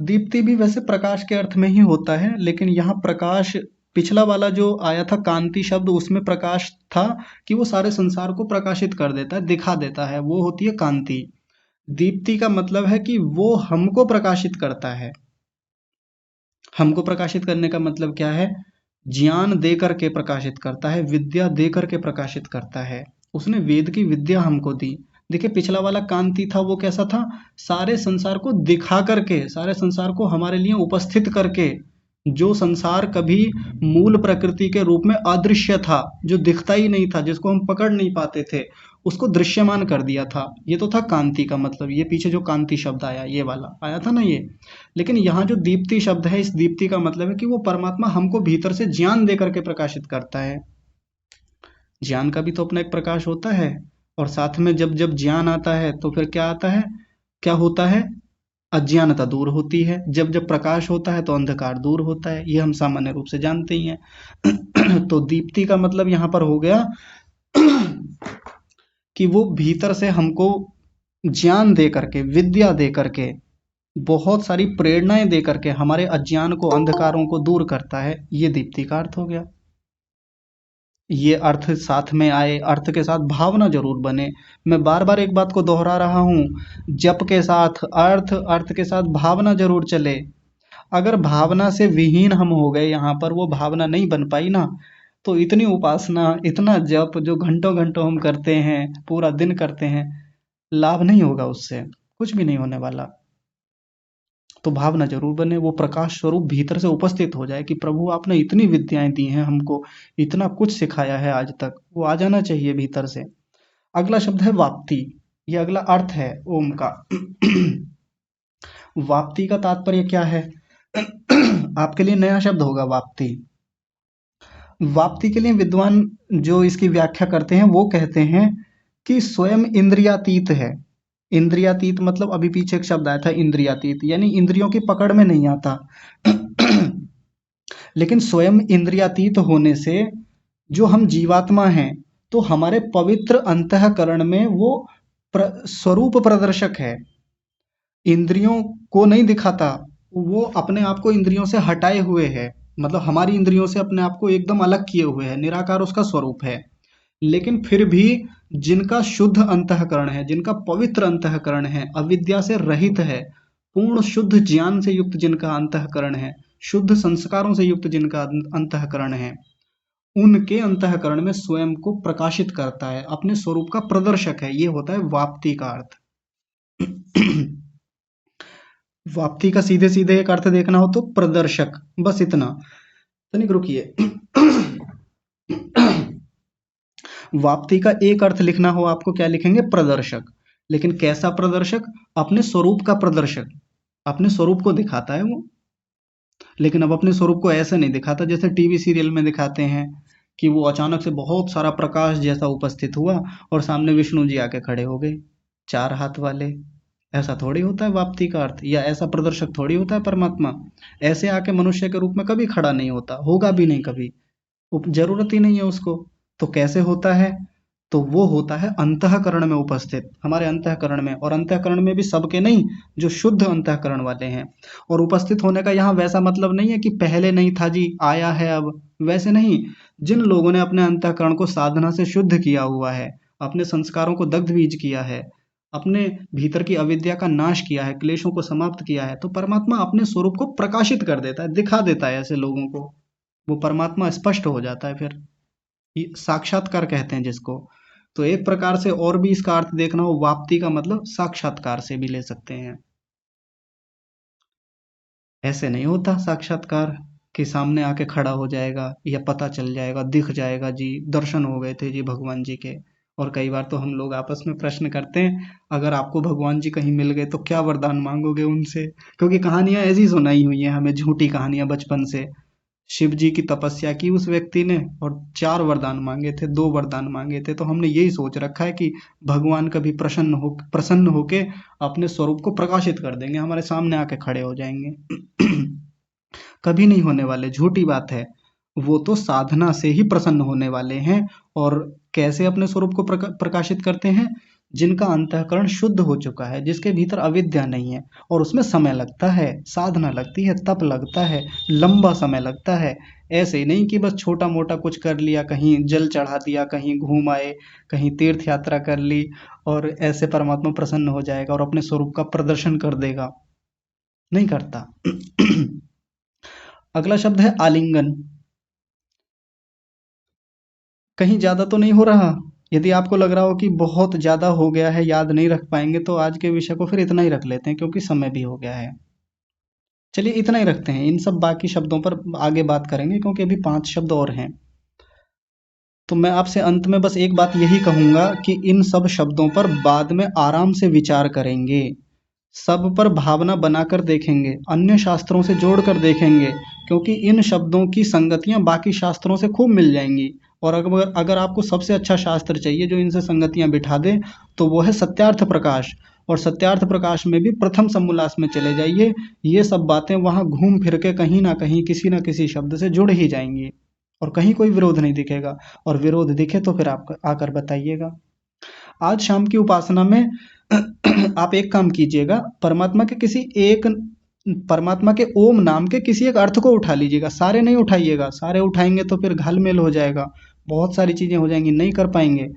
दीप्ति भी वैसे प्रकाश के अर्थ में ही होता है, लेकिन यहाँ प्रकाश, पिछला वाला जो आया था कांति शब्द, उसमें प्रकाश था कि वो सारे संसार को प्रकाशित कर देता है, दिखा देता है, वो होती है कांति। दीप्ति का मतलब है कि वो हमको प्रकाशित करता है। हमको प्रकाशित करने का मतलब क्या है? ज्ञान दे करके प्रकाशित करता है, विद्या दे करके प्रकाशित करता है। उसने वेद की विद्या हमको दी। देखिए पिछला वाला कांति था, वो कैसा था? सारे संसार को दिखा करके, सारे संसार को हमारे लिए उपस्थित करके, जो संसार कभी मूल प्रकृति के रूप में अदृश्य था, जो दिखता ही नहीं था, जिसको हम पकड़ नहीं पाते थे, उसको दृश्यमान कर दिया था। ये तो था कांति का मतलब। ये पीछे जो कांति शब्द आया, ये वाला आया था ना ये। लेकिन यहाँ जो दीप्ति शब्द है, इस दीप्ति का मतलब है कि वो परमात्मा हमको भीतर से ज्ञान दे करके प्रकाशित करता है। ज्ञान का भी तो अपना एक प्रकाश होता है, और साथ में जब जब ज्ञान आता है तो फिर क्या आता है, क्या होता है? अज्ञानता दूर होती है। जब जब प्रकाश होता है तो अंधकार दूर होता है, ये हम सामान्य रूप से जानते ही हैं। तो दीप्ति का मतलब यहाँ पर हो गया कि वो भीतर से हमको ज्ञान दे करके, विद्या दे करके, बहुत सारी प्रेरणाएं दे करके हमारे अज्ञान को, अंधकारों को दूर करता है। ये दीप्ति का अर्थ हो गया। ये अर्थ साथ में आए, अर्थ के साथ भावना जरूर बने। मैं बार बार एक बात को दोहरा रहा हूं, जप के साथ अर्थ, अर्थ के साथ भावना जरूर चले। अगर भावना से विहीन हम हो गए, यहाँ पर वो भावना नहीं बन पाई ना, तो इतनी उपासना, इतना जप जो घंटों घंटों हम करते हैं, पूरा दिन करते हैं, लाभ नहीं होगा, उससे कुछ भी नहीं होने वाला। तो भावना जरूर बने, वो प्रकाश स्वरूप भीतर से उपस्थित हो जाए कि प्रभु आपने इतनी विद्याएं दी हैं हमको, इतना कुछ सिखाया है आज तक, वो आ जाना चाहिए भीतर से। अगला शब्द है वाप्ति। ये अगला अर्थ है ओम का। वाप्ति का तात्पर्य क्या है? आपके लिए नया शब्द होगा वाप्ति। वाप्ति के लिए विद्वान जो इसकी व्याख्या करते हैं वो कहते हैं कि स्वयं इंद्रियातीत है। इंद्रियातीत मतलब अभी पीछे एक शब्द आया था इंद्रियातीत, यानी इंद्रियों की पकड़ में नहीं आता। लेकिन स्वयं इंद्रियातीत होने से जो हम जीवात्मा हैं, तो हमारे पवित्र अंतःकरण में वो स्वरूप प्रदर्शक है। इंद्रियों को नहीं दिखाता, वो अपने आप को इंद्रियों से हटाए हुए है, मतलब हमारी इंद्रियों से अपने आप को एकदम अलग किए हुए है, निराकार उसका स्वरूप है। लेकिन फिर भी जिनका शुद्ध अंतःकरण है, जिनका पवित्र अंतःकरण है, अविद्या से रहित है, पूर्ण शुद्ध ज्ञान से युक्त जिनका अंतःकरण है, शुद्ध संस्कारों से युक्त जिनका अंतःकरण है, उनके अंतःकरण में स्वयं को प्रकाशित करता है, अपने स्वरूप का प्रदर्शक है। ये होता है वाप्ति का अर्थ। वाप्ति का सीधे सीधे एक अर्थ देखना हो तो प्रदर्शक, बस इतना। तनिक रुकिए। वाप्ति का एक अर्थ लिखना हो आपको, क्या लिखेंगे? प्रदर्शक। लेकिन कैसा प्रदर्शक? अपने स्वरूप का प्रदर्शक, अपने स्वरूप को दिखाता है वो। लेकिन अब अपने स्वरूप को ऐसे नहीं दिखाता जैसे टीवी सीरियल में दिखाते हैं कि वो अचानक से बहुत सारा प्रकाश जैसा उपस्थित हुआ और सामने विष्णु जी आके खड़े हो गए, 4 हाथ वाले। ऐसा थोड़ी होता है वाप्ति का अर्थ, या ऐसा प्रदर्शक थोड़ी होता है परमात्मा। ऐसे आके मनुष्य के रूप में कभी खड़ा नहीं होता, होगा भी नहीं कभी, जरूरत ही नहीं है उसको। तो कैसे होता है? तो वो होता है अंतःकरण में उपस्थित, हमारे अंतःकरण में। और अंतःकरण में भी सबके नहीं, जो शुद्ध अंतःकरण वाले हैं। और उपस्थित होने का यहाँ वैसा मतलब नहीं है कि पहले नहीं था जी, आया है अब, वैसे नहीं। जिन लोगों ने अपने अंतःकरण को साधना से शुद्ध किया हुआ है, अपने संस्कारों को दग्ध बीज किया है, अपने भीतर की अविद्या का नाश किया है, क्लेशों को समाप्त किया है, तो परमात्मा अपने स्वरूप को प्रकाशित कर देता है, दिखा देता है ऐसे लोगों को। वो परमात्मा स्पष्ट हो जाता है फिर। ये साक्षात्कार कहते हैं जिसको। तो एक प्रकार से और भी इसका अर्थ देखना हो, वाप्ति का मतलब साक्षात्कार से भी ले सकते हैं। ऐसे नहीं होता साक्षात्कार कि सामने आके खड़ा हो जाएगा या पता चल जाएगा, दिख जाएगा जी, दर्शन हो गए थे जी भगवान जी के। और कई बार तो हम लोग आपस में प्रश्न करते हैं, अगर आपको भगवान जी कहीं मिल गए तो क्या वरदान मांगोगे उनसे? क्योंकि कहानियां ऐसी सुनाई हुई हैं हमें, झूठी कहानियां बचपन से। शिव जी की तपस्या की उस व्यक्ति ने और 4 वरदान मांगे थे, 2 वरदान मांगे थे। तो हमने यही सोच रखा है कि भगवान कभी प्रसन्न होके अपने स्वरूप को प्रकाशित कर देंगे, हमारे सामने आके खड़े हो जाएंगे। कभी नहीं होने वाले, झूठी बात है। वो तो साधना से ही प्रसन्न होने वाले हैं। और कैसे अपने स्वरूप को प्रकाशित करते हैं? जिनका अंतःकरण शुद्ध हो चुका है, जिसके भीतर अविद्या नहीं है। और उसमें समय लगता है, साधना लगती है, तप लगता है, लंबा समय लगता है। ऐसे ही नहीं कि बस छोटा मोटा कुछ कर लिया, कहीं जल चढ़ा दिया, कहीं घूम आए, कहीं तीर्थ यात्रा कर ली और ऐसे परमात्मा प्रसन्न हो जाएगा और अपने स्वरूप का प्रदर्शन कर देगा। नहीं करता। अगला शब्द है आलिंगन। कहीं ज्यादा तो नहीं हो रहा? यदि आपको लग रहा हो कि बहुत ज्यादा हो गया है, याद नहीं रख पाएंगे, तो आज के विषय को फिर इतना ही रख लेते हैं, क्योंकि समय भी हो गया है। चलिए इतना ही रखते हैं, इन सब बाकी शब्दों पर आगे बात करेंगे, क्योंकि अभी 5 शब्द और हैं। तो मैं आपसे अंत में बस एक बात यही कहूंगा कि इन सब शब्दों पर बाद में आराम से विचार करेंगे, सब पर भावना बनाकर देखेंगे, अन्य शास्त्रों से जोड़कर देखेंगे, क्योंकि इन शब्दों की संगतियां बाकी शास्त्रों से खूब मिल जाएंगी। और अगर अगर आपको सबसे अच्छा शास्त्र चाहिए जो इनसे संगतियां बिठा दे, तो वो है सत्यार्थ प्रकाश। और सत्यार्थ प्रकाश में भी प्रथम समोल्लास में चले जाइए, ये सब बातें वहां घूम फिर के कहीं ना किसी शब्द से जुड़ ही जाएंगी, और कहीं कोई विरोध नहीं दिखेगा। और विरोध दिखे तो फिर आप आकर बताइएगा। आज शाम की उपासना में आप एक काम कीजिएगा, परमात्मा के ओम नाम के किसी एक अर्थ को उठा लीजिएगा, सारे नहीं उठाइएगा, सारे उठाएंगे तो फिर घालमेल हो जाएगा, बहुत सारी चीजें हो जाएंगी, नहीं कर पाएंगे।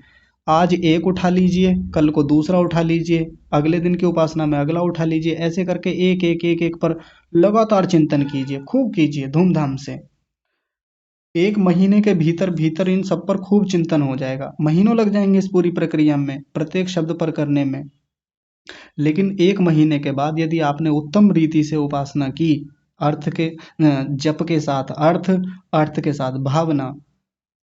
आज एक उठा लीजिए, कल को दूसरा उठा लीजिए, अगले दिन की उपासना में अगला उठा लीजिए, ऐसे करके एक एक एक एक पर लगातार चिंतन कीजिए, खूब कीजिए धूमधाम से। 1 महीने के भीतर भीतर इन सब पर खूब चिंतन हो जाएगा, महीनों लग जाएंगे इस पूरी प्रक्रिया में, प्रत्येक शब्द पर करने में। लेकिन 1 महीने के बाद यदि आपने उत्तम रीति से उपासना की, अर्थ के जप के साथ अर्थ, अर्थ के साथ भावना,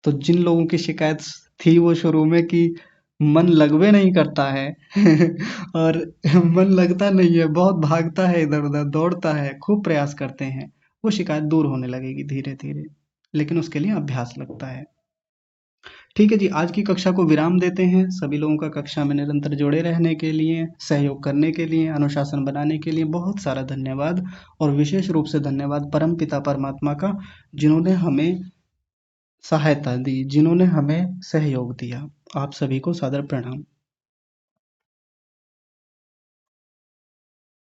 तो जिन लोगों की शिकायत थी वो शुरू में कि मन लगवे नहीं करता है और मन लगता नहीं है, बहुत भागता है, इधर उधर दौड़ता है, खूब प्रयास करते हैं, वो शिकायत दूर होने लगेगी धीरे धीरे। लेकिन उसके लिए अभ्यास लगता है। ठीक है जी, आज की कक्षा को विराम देते हैं। सभी लोगों का कक्षा में निरंतर जुड़े रहने के लिए, सहयोग करने के लिए, अनुशासन बनाने के लिए बहुत सारा धन्यवाद। और विशेष रूप से धन्यवाद परम पिता परमात्मा का, जिन्होंने हमें सहायता दी, जिन्होंने हमें सहयोग दिया। आप सभी को सादर प्रणाम।